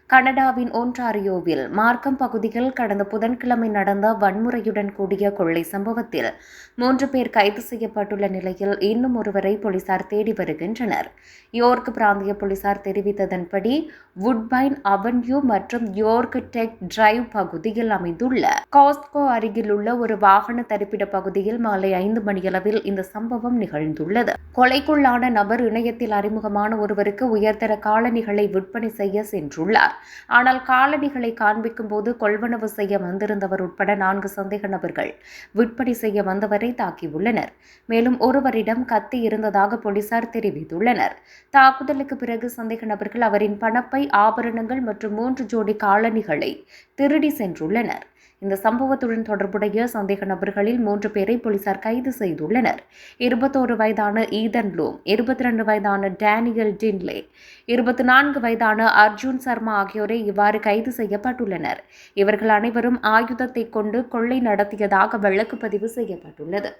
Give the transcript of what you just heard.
கனடாவின் ஒன்டாரியோவில் மார்க்கம் பகுதியில் கடந்த புதன்கிழமை நடந்த வன்முறையுடன் கூடிய கொள்ளை சம்பவத்தில் 3 பேர் கைது செய்யப்பட்டுள்ள நிலையில் இன்னும் ஒருவரை போலீசார் தேடி வருகின்றனர். யோர்க் பிராந்திய போலீசார் தெரிவித்ததன்படி வுட்பைன் அவென்யூ மற்றும் யோர்க் டெக் டிரைவ் பகுதியில் அமைந்துள்ள காஸ்ட்கோ அருகில் உள்ள ஒரு வாகன தரிப்பிட பகுதியில் மாலை 5 மணியளவில் இந்த சம்பவம் நிகழ்ந்துள்ளது. கொலைக்குள்ளான நபர் இணையத்தில் அறிமுகமான ஒருவருக்கு உயர்தர காலணிகளை விற்பனை செய்ய சென்றுள்ளார். ஆனால் காலணிகளை காண்பிக்கும் போது கொள்வனவு செய்ய வந்திருந்தவர் உட்பட 4 சந்தேக நபர்கள் விற்பனை செய்ய வந்தவரை தாக்கியுள்ளனர். மேலும் ஒருவரிடம் கத்தி இருந்ததாக போலீசார் தெரிவித்துள்ளனர். தாக்குதலுக்கு பிறகு சந்தேக நபர்கள் அவரின் பணப்பை, ஆபரணங்கள் மற்றும் 3 ஜோடி காலணிகளை திருடி சென்றுள்ளனர். இந்த சம்பவத்துடன் தொடர்புடைய சந்தேக நபர்களில் 3 பேரை போலீசார் கைது செய்துள்ளனர். 21 வயதான ஈதன் ப்ளூம், 22 வயதான டேனியல் டின்லே, 24 வயதான அர்ஜுன் சர்மா ஆகியோரை இவ்வாறு கைது செய்யப்பட்டுள்ளனர். இவர்கள் அனைவரும் ஆயுதத்தை கொண்டு கொள்ளை நடத்தியதாக வழக்கு பதிவு செய்யப்பட்டுள்ளது.